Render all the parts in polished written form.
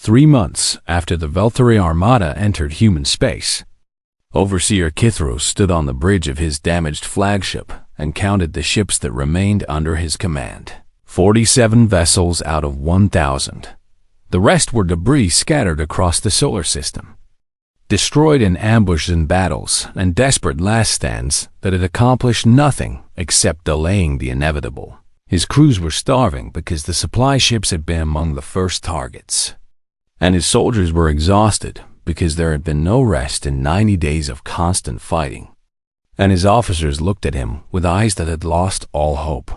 3 months after the Velthari Armada entered human space, Overseer Kithros stood on the bridge of his damaged flagship and counted the ships that remained under his command. 47 vessels out of 1,000. The rest were debris scattered across the solar system, destroyed in ambushes and battles and desperate last stands that had accomplished nothing except delaying the inevitable. His crews were starving because the supply ships had been among the first targets, and his soldiers were exhausted because there had been no rest in 90 days of constant fighting, and his officers looked at him with eyes that had lost all hope.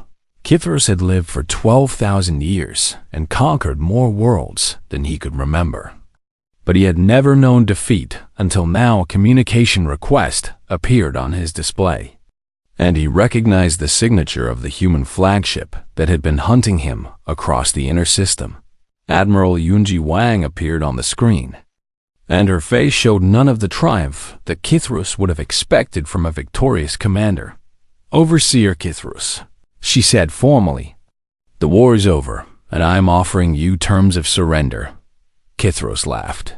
Kithros had lived for 12,000 years and conquered more worlds than he could remember. But he had never known defeat until now a communication request appeared on his display, and he recognized the signature of the human flagship that had been hunting him across the inner system. Admiral Yunji Wang appeared on the screen, and her face showed none of the triumph that Kithros would have expected from a victorious commander. "Overseer Kithros," she said formally, "the war is over, and I am offering you terms of surrender." Kithros laughed,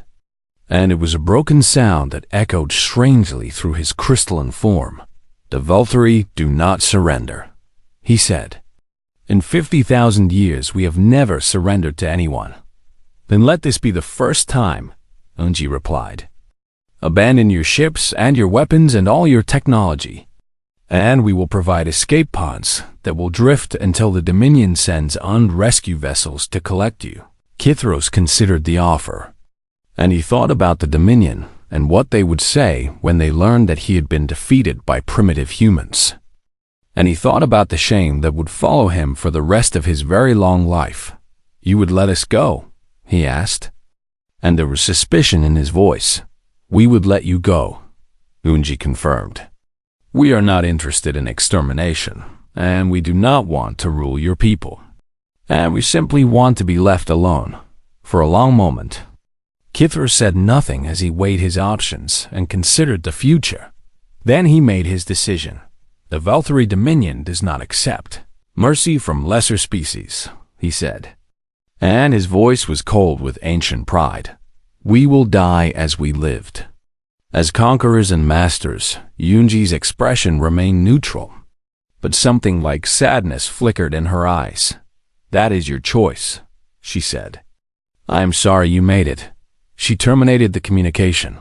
and it was a broken sound that echoed strangely through his crystalline form. "The Velthari do not surrender," he said. "In 50,000 years we have never surrendered to anyone." "Then let this be the first time," Unji replied. "Abandon your ships and your weapons and all your technology, and we will provide escape pods that will drift until the Dominion sends armed rescue vessels to collect you." Kithros considered the offer, and he thought about the Dominion and what they would say when they learned that he had been defeated by primitive humans. And he thought about the shame that would follow him for the rest of his very long life. "You would let us go?" he asked, and there was suspicion in his voice. "We would let you go," Unji confirmed. "We are not interested in extermination, and we do not want to rule your people. And we simply want to be left alone." For a long moment, Kithros said nothing as he weighed his options and considered the future. Then he made his decision. "The Velthari Dominion does not accept mercy from lesser species," he said, and his voice was cold with ancient pride. "We will die as we lived." As conquerors and masters, Yunji's expression remained neutral, but something like sadness flickered in her eyes. "That is your choice," she said. "I am sorry you made it." She terminated the communication,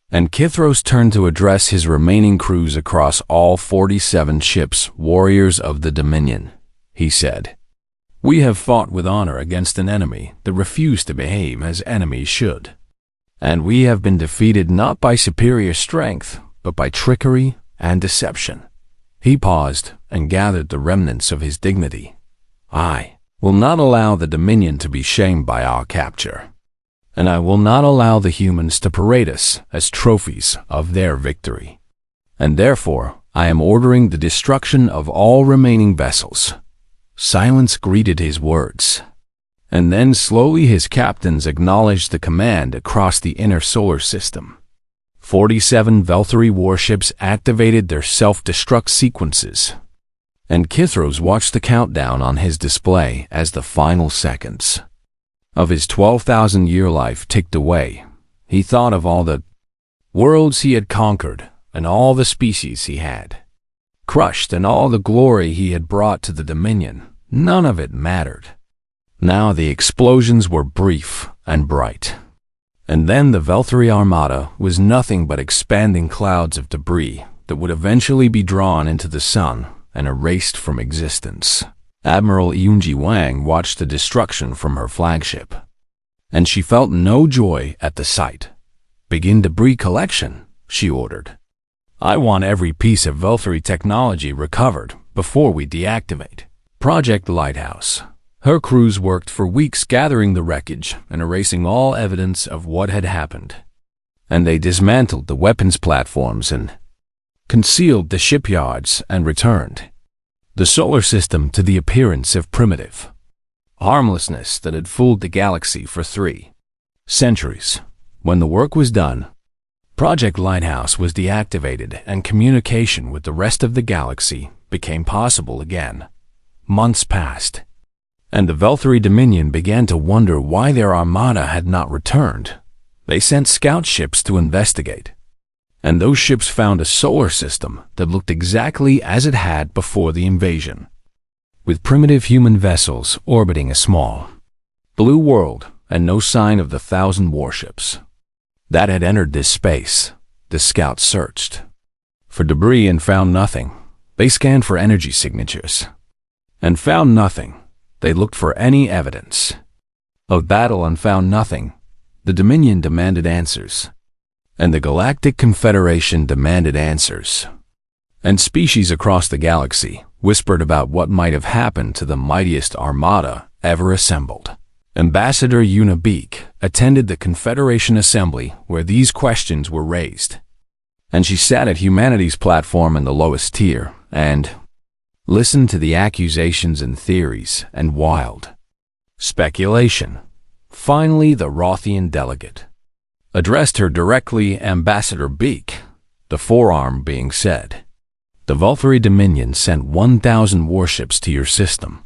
and Kithros turned to address his remaining crews across all 47 ships, warriors of the Dominion. He said, "We have fought with honor against an enemy that refused to behave as enemies should. And we have been defeated not by superior strength, but by trickery and deception." He paused and gathered the remnants of his dignity. "I will not allow the Dominion to be shamed by our capture, and I will not allow the humans to parade us as trophies of their victory. And therefore, I am ordering the destruction of all remaining vessels." Silence greeted his words, and then slowly his captains acknowledged the command across the inner solar system. 47 Velthari warships activated their self-destruct sequences, and Kithros watched the countdown on his display as the final seconds of his 12,000-year life ticked away. He thought of all the worlds he had conquered and all the species he had crushed and all the glory he had brought to the Dominion. None of it mattered. Now the explosions were brief and bright, and then the Velthari Armada was nothing but expanding clouds of debris that would eventually be drawn into the sun and erased from existence. Admiral Yunji Wang watched the destruction from her flagship, and she felt no joy at the sight. "Begin debris collection," she ordered. "I want every piece of Velthari technology recovered before we deactivate." Project Lighthouse. Her crews worked for weeks gathering the wreckage and erasing all evidence of what had happened, and they dismantled the weapons platforms and concealed the shipyards and returned the solar system to the appearance of primitive harmlessness that had fooled the galaxy for 3 centuries. When the work was done, Project Lighthouse was deactivated and communication with the rest of the galaxy became possible again. Months passed, And the Velthari Dominion began to wonder why their armada had not returned. They sent scout ships to investigate. And those ships found a solar system that looked exactly as it had before the invasion, with primitive human vessels orbiting a small, blue world and no sign of the 1,000 warships that had entered this space. The scouts searched for debris and found nothing. They scanned for energy signatures and found nothing. They looked for any evidence of battle and found nothing. The Dominion demanded answers, and the Galactic Confederation demanded answers. And species across the galaxy whispered about what might have happened to the mightiest armada ever assembled. Ambassador Una Beak attended the Confederation Assembly where these questions were raised. And she sat at humanity's platform in the lowest tier and listened to the accusations and theories and wild speculation. Finally, the Rothian delegate addressed her directly. Ambassador Beak, the forearm being said, the Velthari Dominion sent 1,000 warships to your system,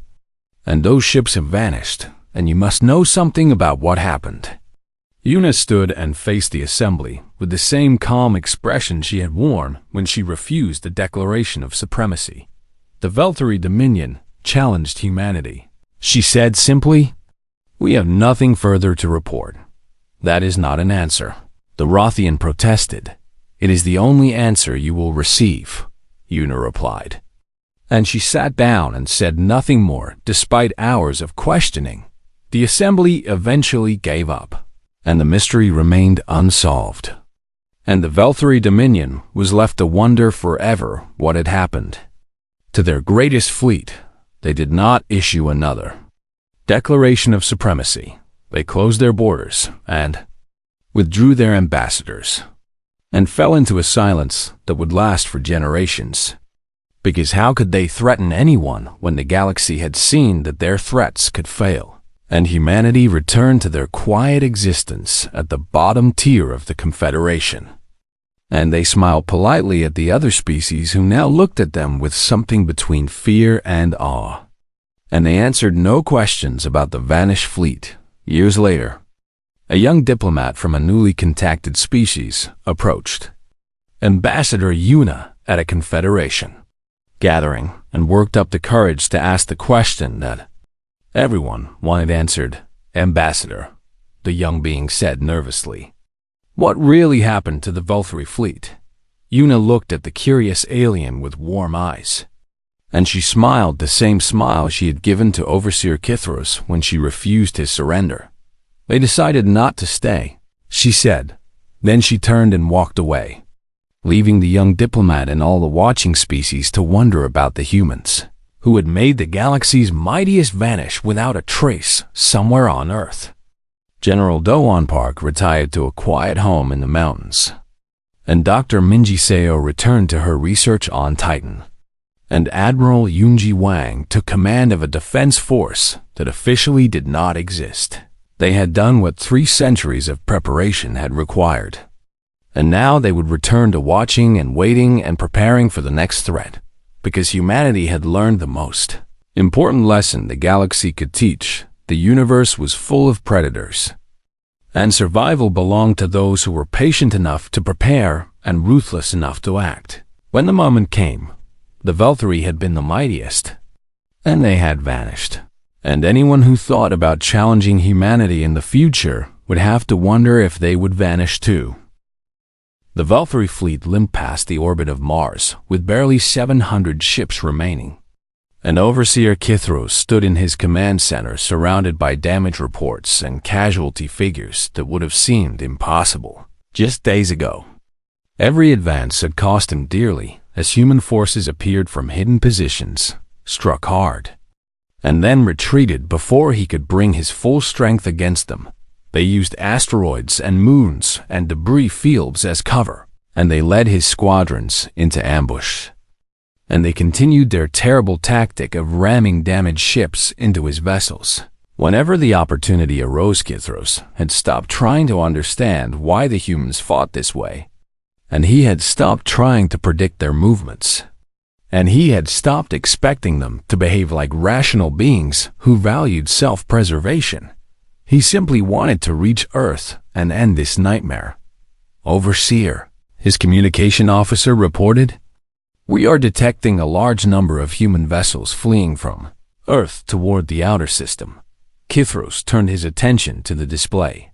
and those ships have vanished, and you must know something about what happened. Una stood and faced the assembly with the same calm expression she had worn when she refused the declaration of supremacy. The Velthari Dominion challenged humanity. She said simply, "We have nothing further to report." "That is not an answer," the Rothian protested. "It is the only answer you will receive," Una replied. And she sat down and said nothing more despite hours of questioning. The assembly eventually gave up, and the mystery remained unsolved. And the Velthari Dominion was left to wonder forever what had happened to their greatest fleet. They did not issue another declaration of supremacy. They closed their borders and withdrew their ambassadors and fell into a silence that would last for generations. Because how could they threaten anyone when the galaxy had seen that their threats could fail, and humanity returned to their quiet existence at the bottom tier of the Confederation? And they smiled politely at the other species who now looked at them with something between fear and awe. And they answered no questions about the vanished fleet. Years later, a young diplomat from a newly contacted species approached Ambassador Una at a Confederation gathering and worked up the courage to ask the question that everyone wanted answered. "Ambassador," the young being said nervously, "what really happened to the Velthari fleet?" Una looked at the curious alien with warm eyes, and she smiled the same smile she had given to Overseer Kithros when she refused his surrender. "They decided not to stay," she said. Then she turned and walked away, leaving the young diplomat and all the watching species to wonder about the humans who had made the galaxy's mightiest vanish without a trace somewhere on Earth. General Doan Park retired to a quiet home in the mountains, and Dr. Minji Seo returned to her research on Titan, and Admiral Yunji Wang took command of a defense force that officially did not exist. They had done what 3 centuries of preparation had required, and now they would return to watching and waiting and preparing for the next threat, because humanity had learned the most important lesson the galaxy could teach. The universe was full of predators, and survival belonged to those who were patient enough to prepare and ruthless enough to act. When the moment came, the Velthari had been the mightiest, and they had vanished. And anyone who thought about challenging humanity in the future would have to wonder if they would vanish too. The Velthari fleet limped past the orbit of Mars with barely 700 ships remaining. And Overseer Kithros stood in his command center surrounded by damage reports and casualty figures that would have seemed impossible just days ago. Every advance had cost him dearly as human forces appeared from hidden positions, struck hard, and then retreated before he could bring his full strength against them. They used asteroids and moons and debris fields as cover, and they led his squadrons into ambush. And they continued their terrible tactic of ramming damaged ships into his vessels. Whenever the opportunity arose, Kithros had stopped trying to understand why the humans fought this way, and he had stopped trying to predict their movements. and he had stopped expecting them to behave like rational beings who valued self-preservation. He simply wanted to reach Earth and end this nightmare. "Overseer," his communication officer reported, "we are detecting a large number of human vessels fleeing from Earth toward the outer system." Kithros turned his attention to the display,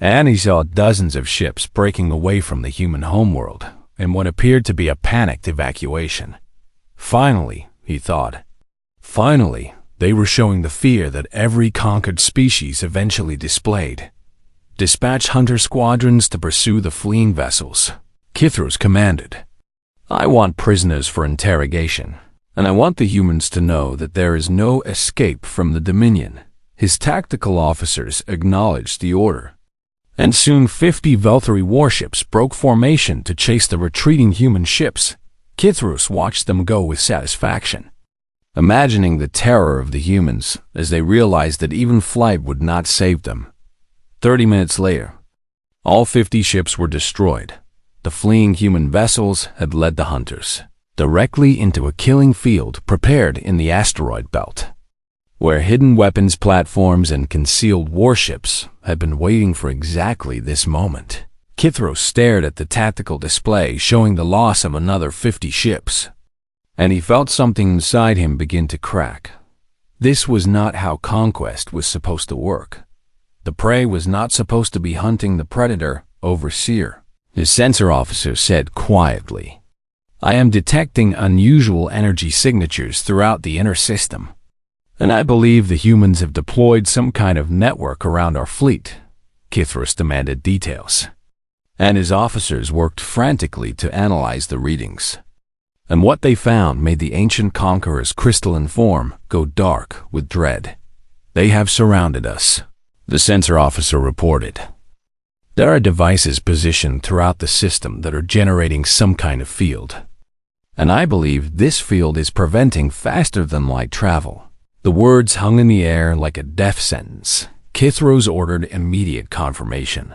and he saw dozens of ships breaking away from the human homeworld in what appeared to be a panicked evacuation. Finally, he thought. Finally, they were showing the fear that every conquered species eventually displayed. "Dispatch hunter squadrons to pursue the fleeing vessels," Kithros commanded. "I want prisoners for interrogation, and I want the humans to know that there is no escape from the Dominion." His tactical officers acknowledged the order, and soon 50 Velthari warships broke formation to chase the retreating human ships. Kithros watched them go with satisfaction, imagining the terror of the humans as they realized that even flight would not save them. 30 minutes later, all 50 ships were destroyed. The fleeing human vessels had led the hunters directly into a killing field prepared in the asteroid belt, where hidden weapons platforms and concealed warships had been waiting for exactly this moment. Kithros stared at the tactical display showing the loss of another 50 ships, and he felt something inside him begin to crack. This was not how conquest was supposed to work. The prey was not supposed to be hunting the predator, Overseer. His sensor officer said quietly, "I am detecting unusual energy signatures throughout the inner system, and I believe the humans have deployed some kind of network around our fleet." Kithros demanded details, and his officers worked frantically to analyze the readings. And what they found made the ancient conqueror's crystalline form go dark with dread. "They have surrounded us," the sensor officer reported. "There are devices positioned throughout the system that are generating some kind of field, and I believe this field is preventing faster-than-light travel." The words hung in the air like a death sentence. Kithros ordered immediate confirmation,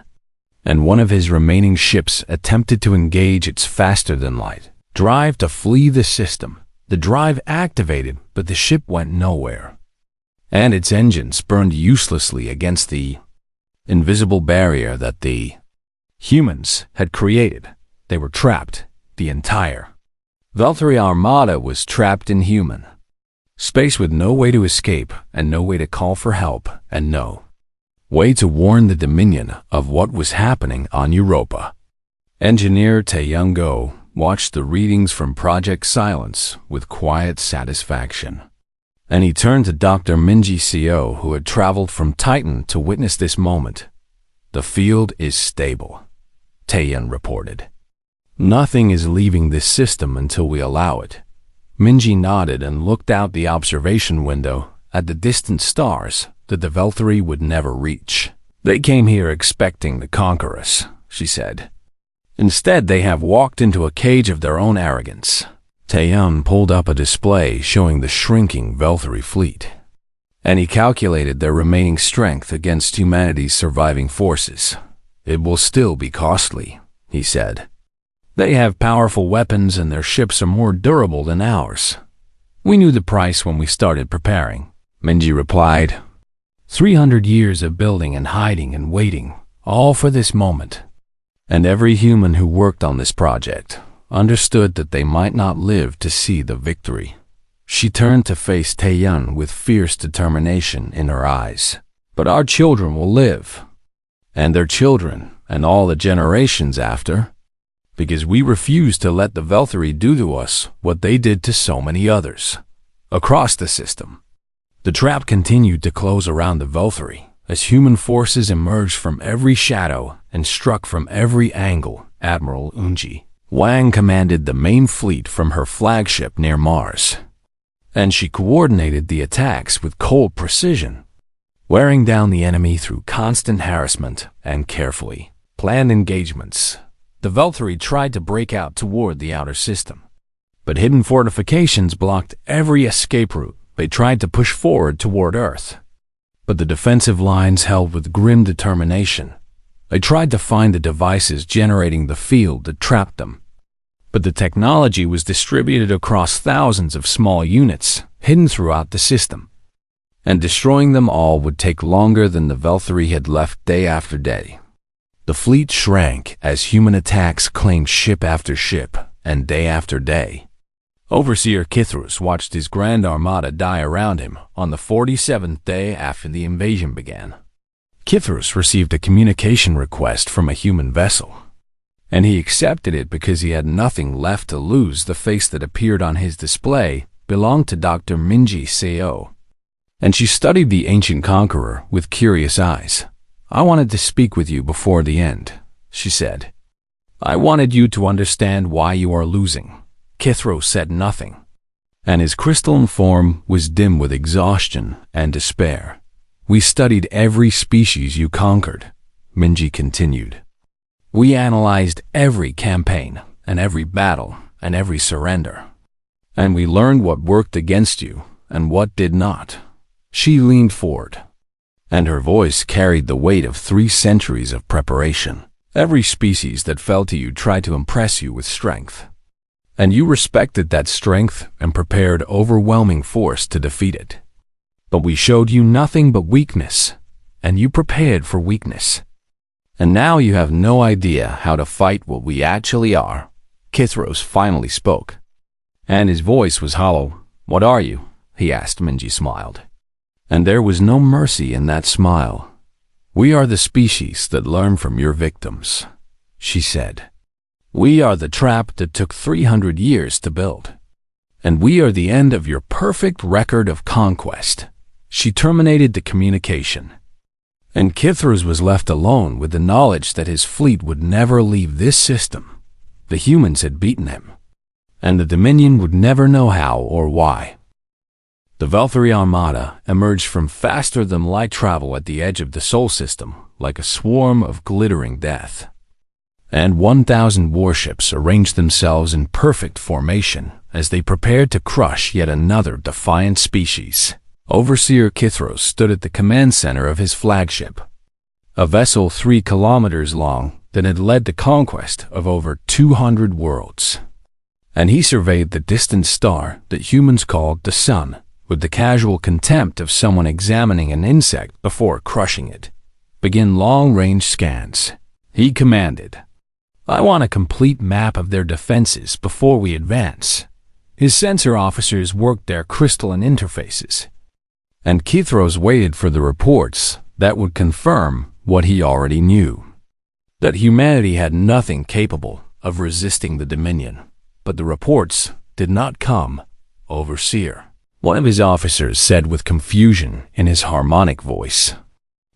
and one of his remaining ships attempted to engage its faster-than-light drive to flee the system. The drive activated, but the ship went nowhere, and its engines burned uselessly against the invisible barrier that the humans had created. They were trapped. The entire Velthari Armada was trapped in human space with no way to escape, and no way to call for help, and no way to warn the Dominion of what was happening on Europa. Engineer Tae-young-go watched the readings from Project Silence with quiet satisfaction, and he turned to Dr. Minji Seo, who had traveled from Titan to witness this moment. "The field is stable," Tae-young reported. "Nothing is leaving this system until we allow it." Minji nodded and looked out the observation window at the distant stars that the Velthari would never reach. "They came here expecting to conquer us," she said. "Instead, they have walked into a cage of their own arrogance." Tae-young pulled up a display showing the shrinking Velthari fleet, and he calculated their remaining strength against humanity's surviving forces. "It will still be costly," he said. "They have powerful weapons and their ships are more durable than ours." "We knew the price when we started preparing," Minji replied. 300 years of building and hiding and waiting, all for this moment. And every human who worked on this project understood that they might not live to see the victory." She turned to face Tae-young with fierce determination in her eyes. "But our children will live, and their children, and all the generations after, because we refuse to let the Velthari do to us what they did to so many others." Across the system, the trap continued to close around the Velthari as human forces emerged from every shadow and struck from every angle. Admiral Unji Wang commanded the main fleet from her flagship near Mars, and she coordinated the attacks with cold precision, wearing down the enemy through constant harassment and carefully planned engagements. The Velthari tried to break out toward the outer system, but hidden fortifications blocked every escape route. They tried to push forward toward Earth, but the defensive lines held with grim determination. They tried to find the devices generating the field that trapped them, But the technology was distributed across thousands of small units, hidden throughout the system. And destroying them all would take longer than the Valkyrie had left day after day. The fleet shrank as human attacks claimed ship after ship, and day after day. Overseer Kithros watched his grand armada die around him on the 47th day after the invasion began. Kithros received a communication request from a human vessel, and he accepted it because he had nothing left to lose. The face that appeared on his display belonged to Dr. Minji Seo, and she studied the ancient conqueror with curious eyes. "I wanted to speak with you before the end," she said. "I wanted you to understand why you are losing." Kithros said nothing, and his crystalline form was dim with exhaustion and despair. "We studied every species you conquered," Minji continued. "We analyzed every campaign and every battle and every surrender. And we learned what worked against you and what did not." She leaned forward, and her voice carried the weight of 3 centuries of preparation. "Every species that fell to you tried to impress you with strength, and you respected that strength and prepared overwhelming force to defeat it. But we showed you nothing but weakness, and you prepared for weakness. And now you have no idea how to fight what we actually are." Kithros finally spoke, and his voice was hollow. "What are you?" he asked. Minji smiled, and there was no mercy in that smile. "We are the species that learn from your victims," she said. "We are the trap that took 300 years to build. And we are the end of your perfect record of conquest." She terminated the communication, and Kithros was left alone with the knowledge that his fleet would never leave this system. The humans had beaten him, and the Dominion would never know how or why. The Valkyrie Armada emerged from faster-than-light travel at the edge of the Sol system, like a swarm of glittering death. And 1,000 warships arranged themselves in perfect formation as they prepared to crush yet another defiant species. Overseer Kithros stood at the command center of his flagship, a vessel 3 kilometers long that had led the conquest of over 200 worlds. And he surveyed the distant star that humans called the Sun with the casual contempt of someone examining an insect before crushing it. "Begin long-range scans," he commanded. "I want a complete map of their defenses before we advance." His sensor officers worked their crystalline interfaces, and Kithros waited for the reports that would confirm what he already knew, that humanity had nothing capable of resisting the Dominion. But the reports did not come. "Overseer," one of his officers said with confusion in his harmonic voice,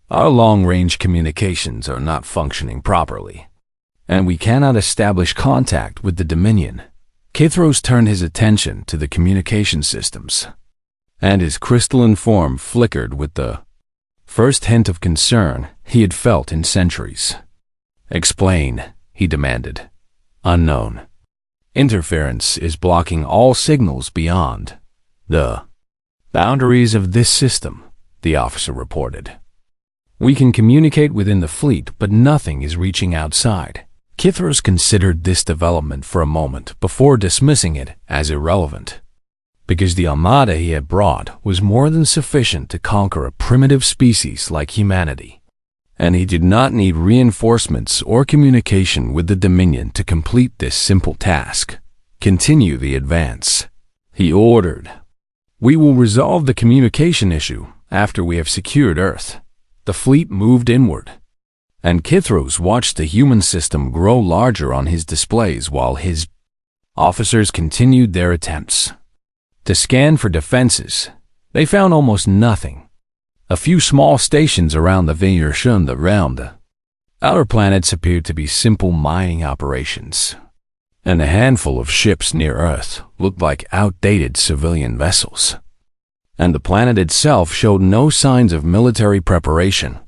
"our long-range communications are not functioning properly, and we cannot establish contact with the Dominion." Kithros turned his attention to the communication systems, and his crystalline form flickered with the first hint of concern he had felt in centuries. "Explain," he demanded. "Unknown. Interference is blocking all signals beyond the boundaries of this system," the officer reported. "We can communicate within the fleet, but nothing is reaching outside." Kithros considered this development for a moment before dismissing it as irrelevant, because the armada he had brought was more than sufficient to conquer a primitive species like humanity, and he did not need reinforcements or communication with the Dominion to complete this simple task. "Continue the advance," he ordered. "We will resolve the communication issue after we have secured Earth." The fleet moved inward, and Kithros watched the human system grow larger on his displays while his officers continued their attempts to scan for defenses. They found almost nothing. A few small stations around the Narration, the realm, the outer planets appeared to be simple mining operations, and a handful of ships near Earth looked like outdated civilian vessels. And the planet itself showed no signs of military preparation.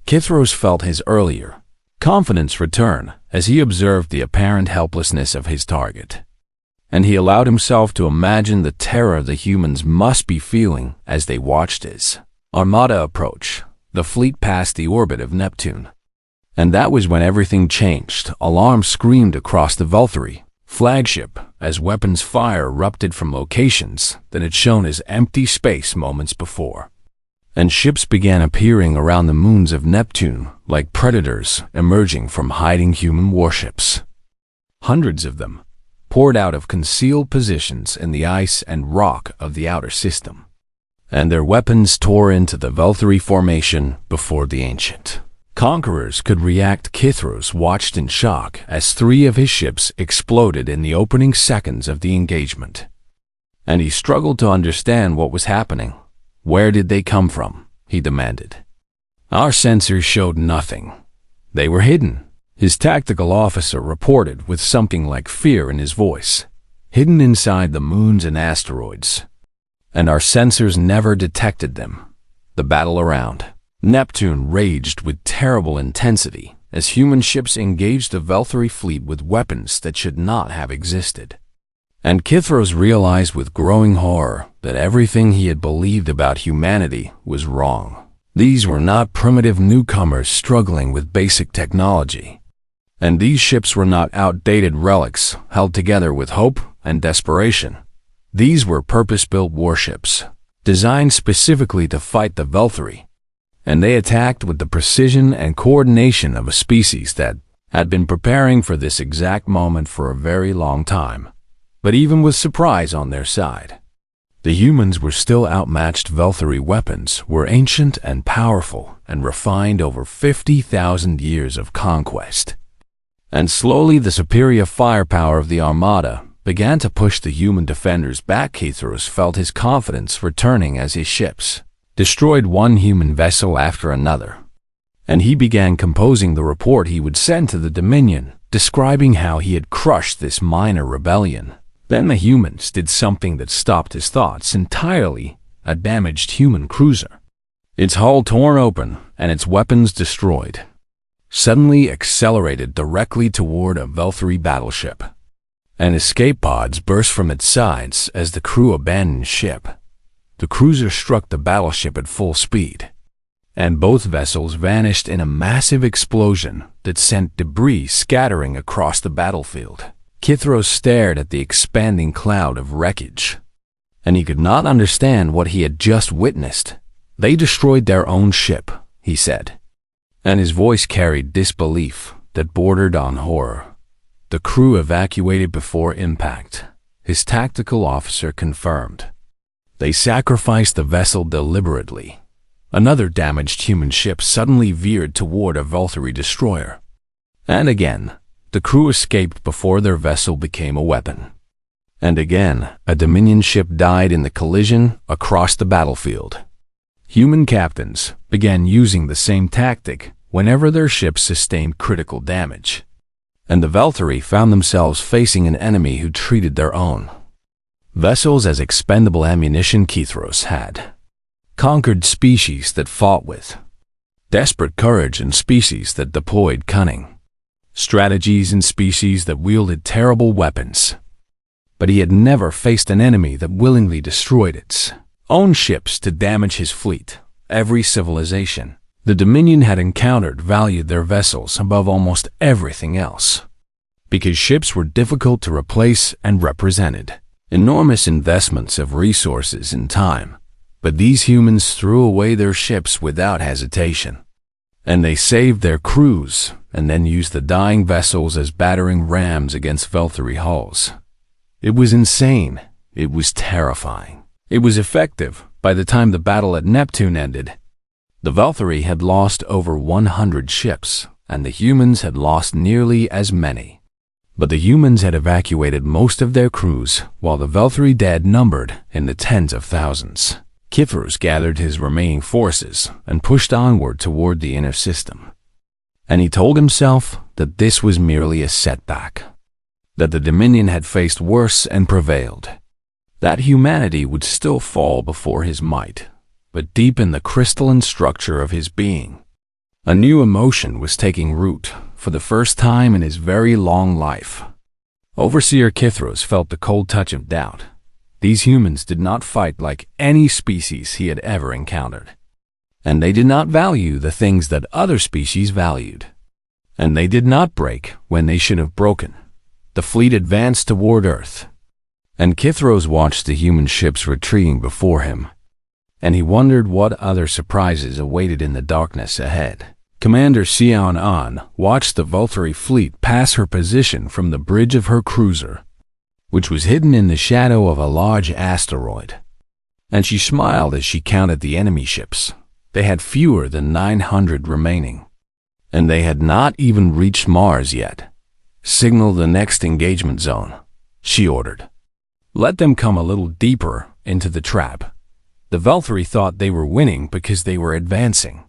Kithros felt his earlier confidence return as he observed the apparent helplessness of his target, and he allowed himself to imagine the terror the humans must be feeling as they watched his armada approach. The fleet passed the orbit of Neptune, and that was when everything changed. Alarm screamed across the Valkyrie. flagship as weapons fire erupted from locations that had shown as empty space moments before. And ships began appearing around the moons of Neptune like predators emerging from hiding human warships. Hundreds of them poured out of concealed positions in the ice and rock of the outer system, and their weapons tore into the Valkyrie formation before the ancient conquerors could react. Kithros watched in shock as 3 of his ships exploded in the opening seconds of the engagement, and he struggled to understand what was happening. "Where did they come from?" he demanded. "Our sensors showed nothing. They were hidden," his tactical officer reported with something like fear in his voice. "Hidden inside the moons and asteroids. And our sensors never detected them." The battle around Neptune raged with terrible intensity as human ships engaged the Valkyrie fleet with weapons that should not have existed. And Kithros realized with growing horror that everything he had believed about humanity was wrong. These were not primitive newcomers struggling with basic technology. And these ships were not outdated relics held together with hope and desperation. These were purpose-built warships, designed specifically to fight the Valkyrie. And they attacked with the precision and coordination of a species that had been preparing for this exact moment for a very long time. But even with surprise on their side, the humans were still outmatched. Valkyrie weapons were ancient and powerful and refined over 50,000 years of conquest. And slowly the superior firepower of the Armada began to push the human defenders back. Kithros felt his confidence returning as his ships destroyed one human vessel after another. And he began composing the report he would send to the Dominion, describing how he had crushed this minor rebellion. Then the humans did something that stopped his thoughts entirely: a damaged human cruiser, its hull torn open and its weapons destroyed, suddenly accelerated directly toward a Valkyrie battleship. And escape pods burst from its sides as the crew abandoned ship. The cruiser struck the battleship at full speed, and both vessels vanished in a massive explosion that sent debris scattering across the battlefield. Kithros stared at the expanding cloud of wreckage, and he could not understand what he had just witnessed. "They destroyed their own ship," he said, and his voice carried disbelief that bordered on horror. "The crew evacuated before impact," his tactical officer confirmed. "They sacrificed the vessel deliberately." Another damaged human ship suddenly veered toward a Valkyrie destroyer. And again, the crew escaped before their vessel became a weapon. And again, a Dominion ship died in the collision across the battlefield. Human captains began using the same tactic whenever their ships sustained critical damage. And the Valkyrie found themselves facing an enemy who treated their own vessels as expendable ammunition. Kithros had conquered species that fought with desperate courage and species that deployed cunning strategies and species that wielded terrible weapons. But he had never faced an enemy that willingly destroyed its own ships to damage his fleet. Every civilization the Dominion had encountered valued their vessels above almost everything else, because ships were difficult to replace and represented enormous investments of resources and time. But these humans threw away their ships without hesitation, and they saved their crews and then used the dying vessels as battering rams against Valkyrie hulls. It was insane. It was terrifying. It was effective. By the time the battle at Neptune ended, the Valkyrie had lost over 100 ships, and the humans had lost nearly as many. But the humans had evacuated most of their crews, while the Valkyrie dead numbered in the tens of thousands. Kithros gathered his remaining forces and pushed onward toward the inner system. And he told himself that this was merely a setback, that the Dominion had faced worse and prevailed, that humanity would still fall before his might. But deep in the crystalline structure of his being, a new emotion was taking root for the first time in his very long life. Overseer Kithros felt the cold touch of doubt. These humans did not fight like any species he had ever encountered, and they did not value the things that other species valued, and they did not break when they should have broken. the fleet advanced toward Earth, and Kithros watched the human ships retreating before him, and he wondered what other surprises awaited in the darkness ahead. Commander Xian An watched the Vulturi fleet pass her position from the bridge of her cruiser, which was hidden in the shadow of a large asteroid, and she smiled as she counted the enemy ships. They had fewer than 900 remaining, and they had not even reached Mars yet. "Signal the next engagement zone," she ordered. "Let them come a little deeper into the trap." The Vulturi thought they were winning because they were advancing,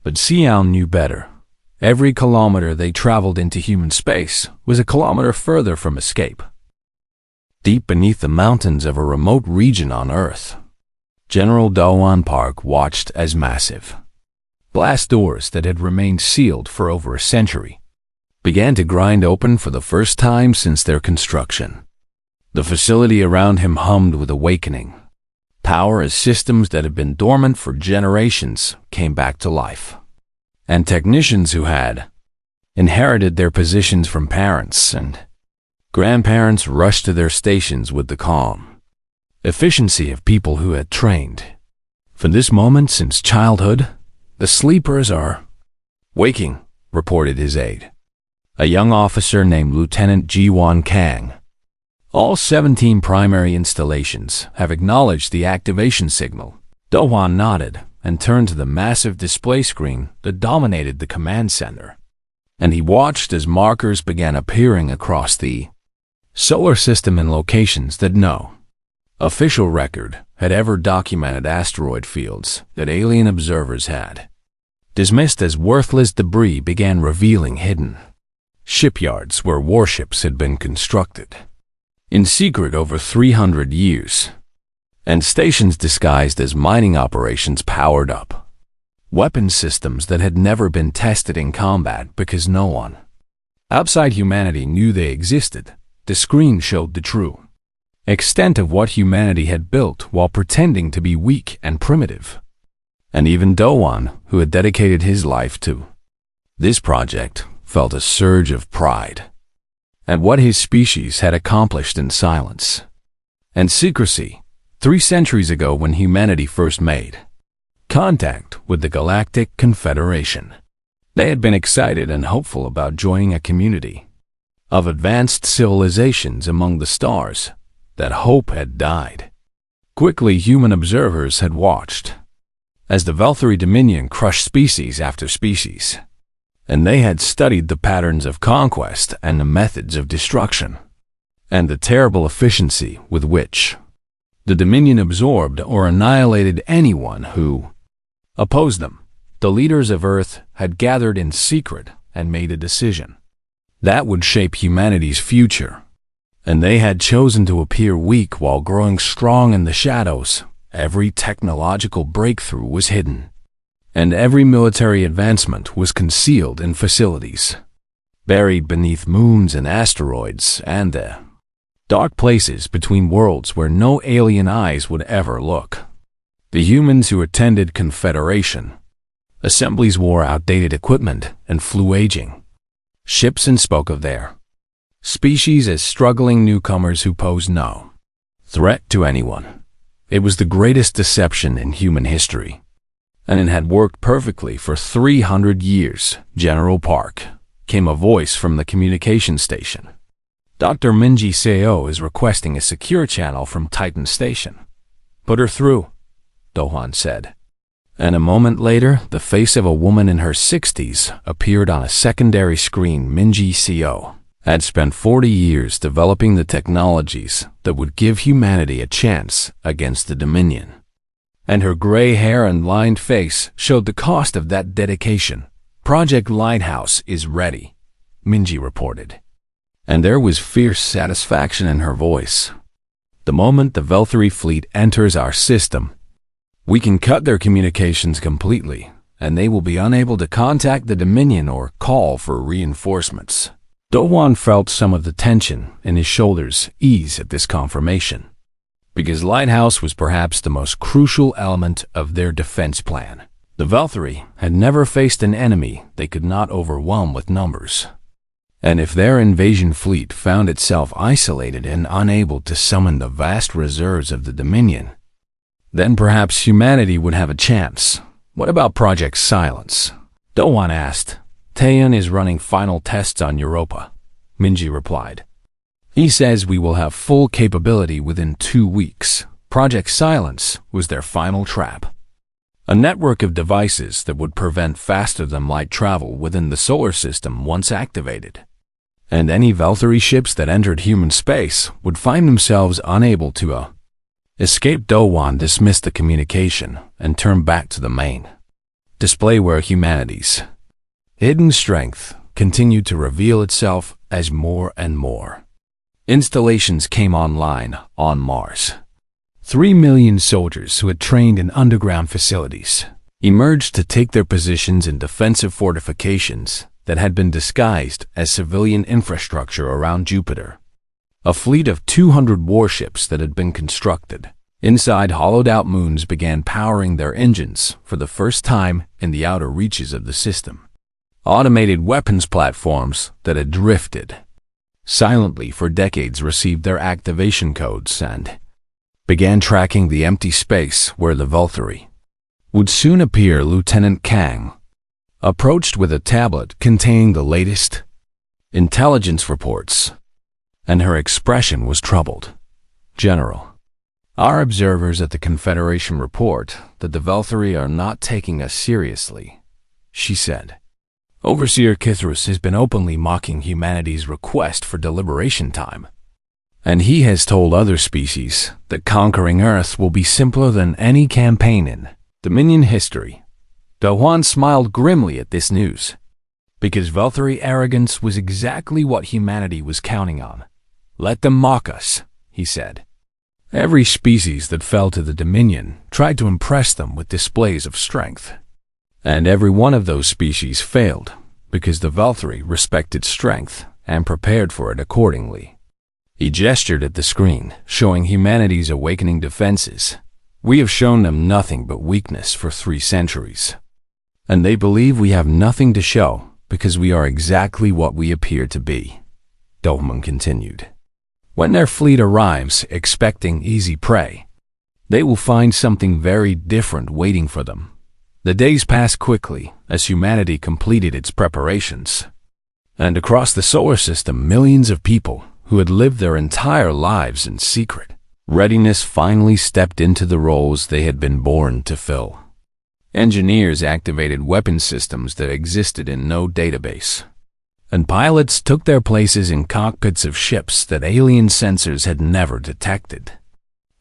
but Xian knew better. Every kilometer they traveled into human space was a kilometer further from escape. Deep beneath the mountains of a remote region on Earth, General Dawan Park watched as massive blast doors that had remained sealed for over a century began to grind open for the first time since their construction. The facility around him hummed with awakening. Power as systems that had been dormant for generations came back to life, and technicians who had inherited their positions from parents and grandparents rushed to their stations with the calm efficiency of people who had trained for this moment since childhood. "The sleepers are waking," reported his aide, a young officer named Lieutenant Jiwan Kang. "All 17 primary installations have acknowledged the activation signal." Dohan nodded and turned to the massive display screen that dominated the command center, and he watched as markers began appearing across the solar system in locations that no official record had ever documented. Asteroid fields that alien observers had dismissed as worthless debris began revealing hidden shipyards where warships had been constructed in secret over 300 years, and stations disguised as mining operations powered up weapon systems that had never been tested in combat because no one outside humanity knew they existed. The screen showed the true extent of what humanity had built while pretending to be weak and primitive. And even Dowan, who had dedicated his life to this project, felt a surge of pride at what his species had accomplished in silence and secrecy 3 centuries ago when humanity first made contact with the Galactic Confederation. They had been excited and hopeful about joining a community of advanced civilizations among the stars. That hope had died. Quickly, human observers had watched as the Vulturi Dominion crushed species after species, and they had studied the patterns of conquest and the methods of destruction, and the terrible efficiency with which the Dominion absorbed or annihilated anyone who opposed them. The leaders of Earth had gathered in secret and made a decision that would shape humanity's future, and they had chosen to appear weak while growing strong in the shadows. Every technological breakthrough was hidden, and every military advancement was concealed in facilities buried beneath moons and asteroids and the dark places between worlds where no alien eyes would ever look. The humans who attended Confederation assemblies wore outdated equipment and flew aging ships and spoke of their species as struggling newcomers who posed no threat to anyone. It was the greatest deception in human history, and it had worked perfectly for 300 years. "General Park," came a voice from the communication station. "Dr. Minji Seo is requesting a secure channel from Titan Station." "Put her through," Dohan said. And a moment later, the face of a woman in her 60s appeared on a secondary screen. Minji Seo had spent 40 years developing the technologies that would give humanity a chance against the Dominion, and her gray hair and lined face showed the cost of that dedication. "Project Lighthouse is ready," Minji reported, and there was fierce satisfaction in her voice. "The moment the Vulturi fleet enters our system, we can cut their communications completely, and they will be unable to contact the Dominion or call for reinforcements." Dowan felt some of the tension in his shoulders ease at this confirmation, because Lighthouse was perhaps the most crucial element of their defense plan. The Vulturi had never faced an enemy they could not overwhelm with numbers, And if their invasion fleet found itself isolated and unable to summon the vast reserves of the Dominion, then perhaps humanity would have a chance. What about Project Silence? Dowan asked. Taeyeon is running final tests on Europa, Minji replied. He says we will have full capability within 2 weeks. Project Silence was their final trap. A network of devices that would prevent faster-than-light travel within the solar system once activated. And any Valkyrie ships that entered human space would find themselves unable to escape. Dowan dismissed the communication and turned back to the main display where humanity's hidden strength continued to reveal itself as more and more installations came online on Mars. 3 million soldiers who had trained in underground facilities emerged to take their positions in defensive fortifications that had been disguised as civilian infrastructure around Jupiter. A fleet of 200 warships that had been constructed inside hollowed-out moons began powering their engines for the first time in the outer reaches of the system. Automated weapons platforms that had drifted silently for decades received their activation codes and began tracking the empty space where the Valkyrie would soon appear. Lieutenant Kang approached with a tablet containing the latest intelligence reports, and her expression was troubled. General, our observers at the Confederation report that the Valkyrie are not taking us seriously, she said. Overseer Kithros has been openly mocking humanity's request for deliberation time, and he has told other species that conquering Earth will be simpler than any campaign in Dominion history. Dowan smiled grimly at this news, because Valkyrie arrogance was exactly what humanity was counting on. Let them mock us, he said. Every species that fell to the Dominion tried to impress them with displays of strength, and every one of those species failed because the Valkyrie respected strength and prepared for it accordingly. He gestured at the screen, showing humanity's awakening defenses. We have shown them nothing but weakness for 3 centuries, and they believe we have nothing to show because we are exactly what we appear to be, Dohman continued. When their fleet arrives expecting easy prey, they will find something very different waiting for them. The days passed quickly as humanity completed its preparations, and across the solar system, millions of people who had lived their entire lives in secret readiness finally stepped into the roles they had been born to fill. Engineers activated weapon systems that existed in no database, and pilots took their places in cockpits of ships that alien sensors had never detected.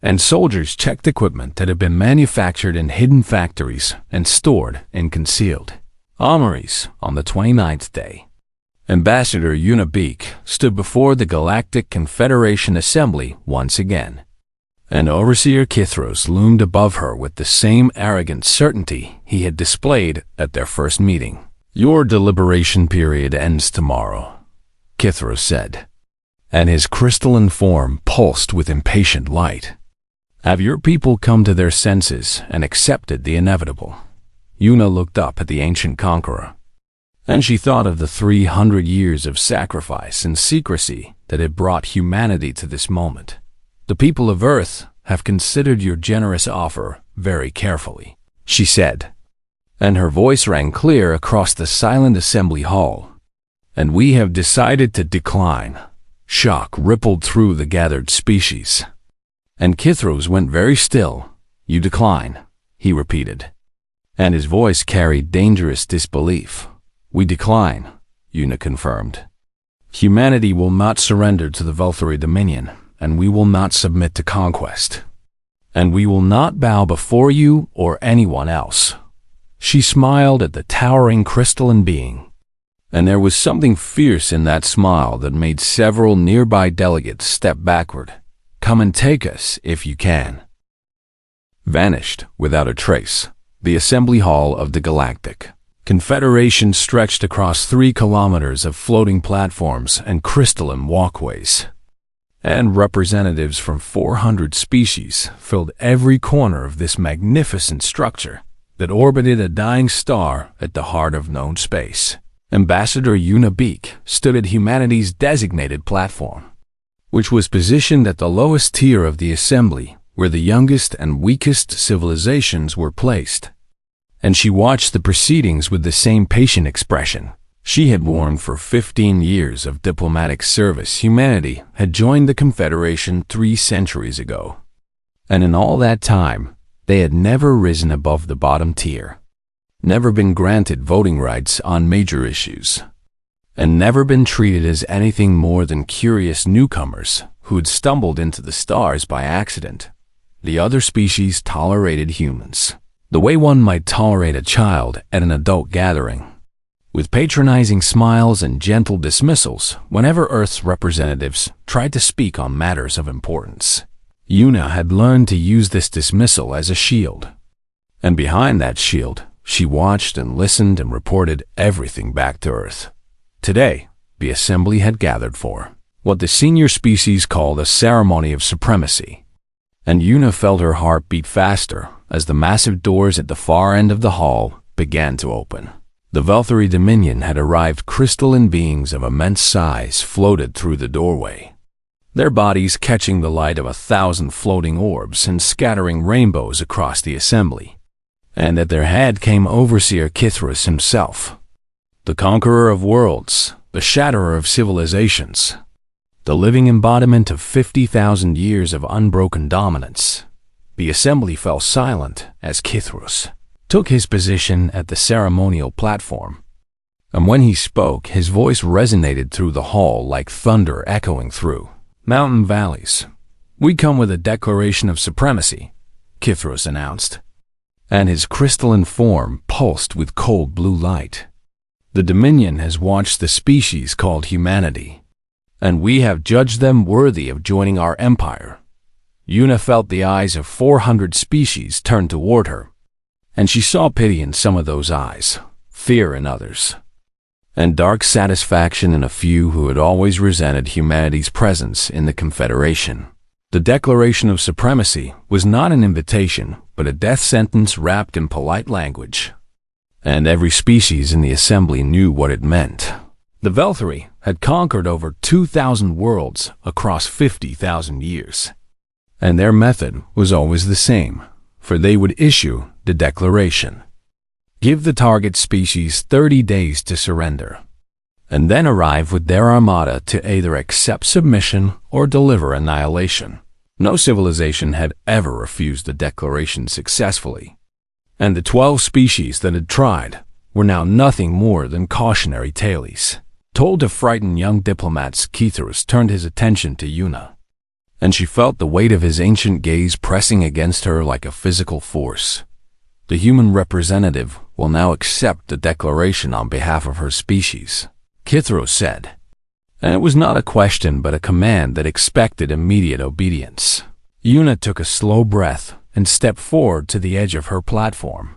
And soldiers checked equipment that had been manufactured in hidden factories and stored in concealed armories. On the 29th day, Ambassador Unibeak stood before the Galactic Confederation Assembly once again, and Overseer Kithros loomed above her with the same arrogant certainty he had displayed at their first meeting. Your deliberation period ends tomorrow, Kithros said, and his crystalline form pulsed with impatient light. Have your people come to their senses and accepted the inevitable? Yuna looked up at the ancient conqueror, and she thought of the 300 years of sacrifice and secrecy that had brought humanity to this moment. The people of Earth have considered your generous offer very carefully, she said, and her voice rang clear across the silent assembly hall. And we have decided to decline. Shock rippled through the gathered species, and Kithros went very still. You decline, he repeated, and his voice carried dangerous disbelief. We decline, Yuna confirmed. Humanity will not surrender to the Valkyrie Dominion, and we will not submit to conquest. And we will not bow before you or anyone else. She smiled at the towering crystalline being, and there was something fierce in that smile that made several nearby delegates step backward. Come and take us if you can. Vanished without a trace, the assembly hall of the Galactic Confederation stretched across 3 kilometers of floating platforms and crystalline walkways, and representatives from 400 species filled every corner of this magnificent structure that orbited a dying star at the heart of known space. Ambassador Una Beak stood at humanity's designated platform, which was positioned at the lowest tier of the assembly, where the youngest and weakest civilizations were placed. And she watched the proceedings with the same patient expression she had worn for 15 years of diplomatic service. Humanity had joined the Confederation 3 centuries ago, and in all that time, they had never risen above the bottom tier, never been granted voting rights on major issues, and never been treated as anything more than curious newcomers who had stumbled into the stars by accident. The other species tolerated humans the way one might tolerate a child at an adult gathering, with patronizing smiles and gentle dismissals whenever Earth's representatives tried to speak on matters of importance. Una had learned to use this dismissal as a shield, and behind that shield, she watched and listened and reported everything back to Earth. Today, the assembly had gathered for what the senior species called a ceremony of supremacy, and Una felt her heart beat faster as the massive doors at the far end of the hall began to open. The Velthari Dominion had arrived. Crystalline beings of immense size floated through the doorway, their bodies catching the light of 1,000 floating orbs and scattering rainbows across the assembly. And at their head came Overseer Kithros himself, the conqueror of worlds, the shatterer of civilizations, the living embodiment of 50,000 years of unbroken dominance. The assembly fell silent as Kithros took his position at the ceremonial platform, and when he spoke, his voice resonated through the hall like thunder echoing through mountain valleys. "We come with a declaration of supremacy," Kithros announced, and his crystalline form pulsed with cold blue light. "The Dominion has watched the species called humanity, and we have judged them worthy of joining our empire." Una felt the eyes of 400 species turn toward her, and she saw pity in some of those eyes, fear in others, and dark satisfaction in a few who had always resented humanity's presence in the Confederation. The Declaration of Supremacy was not an invitation, but a death sentence wrapped in polite language, and every species in the assembly knew what it meant. The Velthari had conquered over 2,000 worlds across 50,000 years, and their method was always the same, for they would issue the declaration, give the target species 30 days to surrender, and then arrive with their armada to either accept submission or deliver annihilation. No civilization had ever refused the declaration successfully, and the 12 species that had tried were now nothing more than cautionary tales told to frighten young diplomats. Kithros turned his attention to Una, and she felt the weight of his ancient gaze pressing against her like a physical force. The human representative will now accept the declaration on behalf of her species, Kithros said, and it was not a question but a command that expected immediate obedience. Una took a slow breath and stepped forward to the edge of her platform,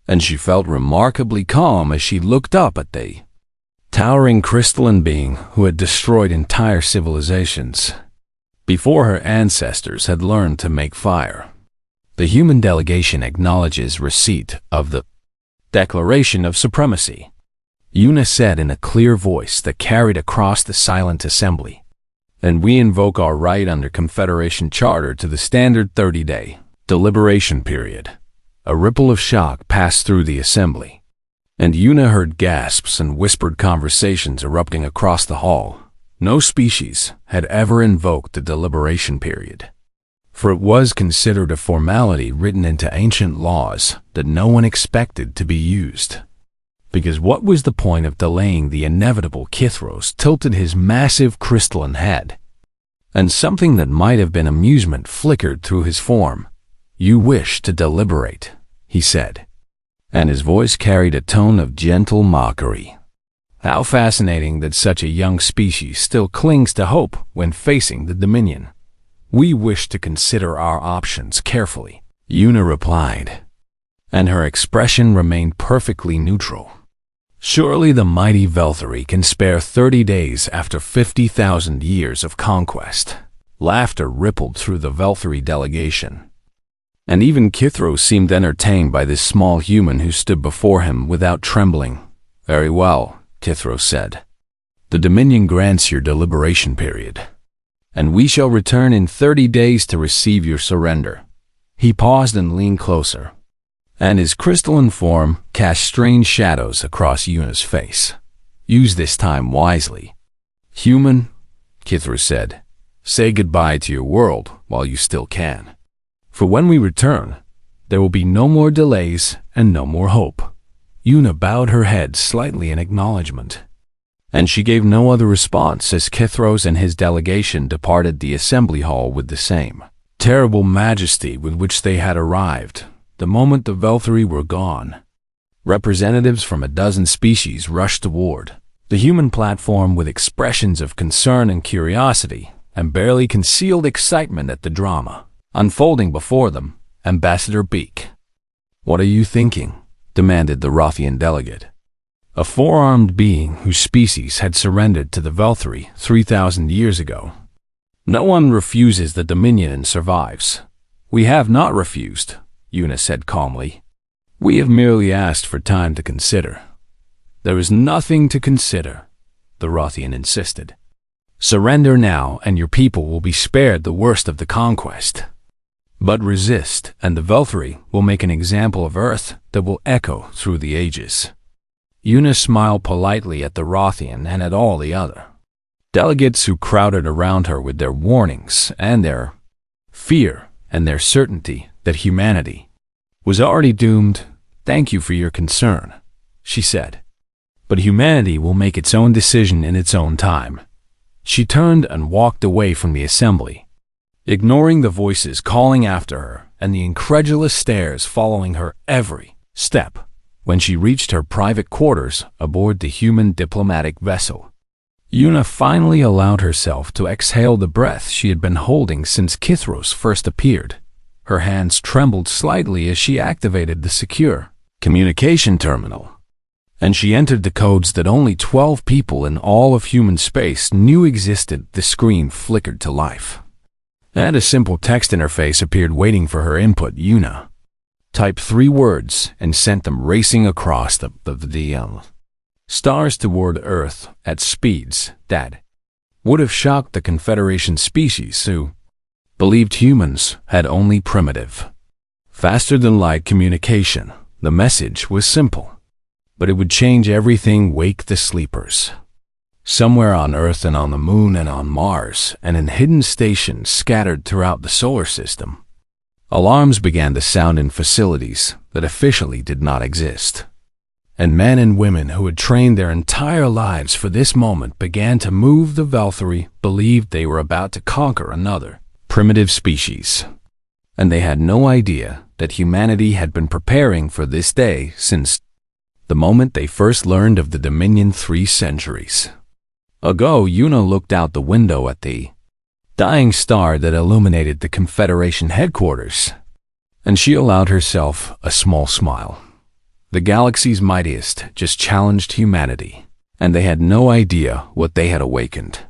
and she felt remarkably calm as she looked up at the towering crystalline being who had destroyed entire civilizations before her ancestors had learned to make fire. The human delegation acknowledges receipt of the Declaration of Supremacy, Una said in a clear voice that carried across the silent assembly, and we invoke our right under Confederation Charter to the standard 30-day deliberation period. A ripple of shock passed through the assembly, and Una heard gasps and whispered conversations erupting across the hall. No species had ever invoked the deliberation period, for it was considered a formality written into ancient laws that no one expected to be used. Because what was the point of delaying the inevitable? Kithros tilted his massive crystalline head, and something that might have been amusement flickered through his form. "You wish to deliberate," he said, and his voice carried a tone of gentle mockery. How fascinating that such a young species still clings to hope when facing the Dominion. "We wish to consider our options carefully," Una replied, and her expression remained perfectly neutral. Surely the mighty Velthari can spare 30 days after 50,000 years of conquest. Laughter rippled through the Velthari delegation, and even Kithros seemed entertained by this small human who stood before him without trembling. "Very well," Kithros said. "The Dominion grants your deliberation period, and we shall return in 30 days to receive your surrender." He paused and leaned closer, and his crystalline form cast strange shadows across Yuna's face. "Use this time wisely. Human," Kithros said, "say goodbye to your world while you still can. For when we return, there will be no more delays and no more hope." Yuna bowed her head slightly in acknowledgement, and she gave no other response as Kithros and his delegation departed the assembly hall with the same terrible majesty with which they had arrived the moment the Velthari were gone. Representatives from a dozen species rushed toward the human platform with expressions of concern and curiosity, and barely concealed excitement at the drama unfolding before them. Ambassador Beak. "What are you thinking?" demanded the Rothian delegate, a four-armed being whose species had surrendered to the Velthari 3,000 years ago. "No one refuses the Dominion and survives." "We have not refused," Yuna said calmly. "We have merely asked for time to consider." "There is nothing to consider," the Rothian insisted. "Surrender now and your people will be spared the worst of the conquest. But resist, and the Velthari will make an example of Earth that will echo through the ages." Yuna smiled politely at the Rothian and at all the other delegates who crowded around her with their warnings and their fear and their certainty that humanity was already doomed. "Thank you for your concern," she said. "But humanity will make its own decision in its own time." She turned and walked away from the assembly, ignoring the voices calling after her and the incredulous stares following her every step. When she reached her private quarters aboard the human diplomatic vessel, Yuna finally allowed herself to exhale the breath she had been holding since Kithros first appeared. Her hands trembled slightly as she activated the secure communication terminal, and she entered the codes that only 12 people in all of human space knew existed. The screen flickered to life, and a simple text interface appeared waiting for her input. Yuna typed 3 words and sent them racing across the stars toward Earth at speeds that would have shocked the Confederation species who believed humans had only primitive, faster-than-light communication. The message was simple, but it would change everything. Wake the sleepers. Somewhere on Earth and on the Moon and on Mars and in hidden stations scattered throughout the solar system, alarms began to sound in facilities that officially did not exist. And men and women who had trained their entire lives for this moment began to move. The Velthari believed they were about to conquer another primitive species, and they had no idea that humanity had been preparing for this day since the moment they first learned of the Dominion 3 centuries ago. Yuna looked out the window at the dying star that illuminated the Confederation headquarters, and she allowed herself a small smile. The galaxy's mightiest just challenged humanity, and they had no idea what they had awakened.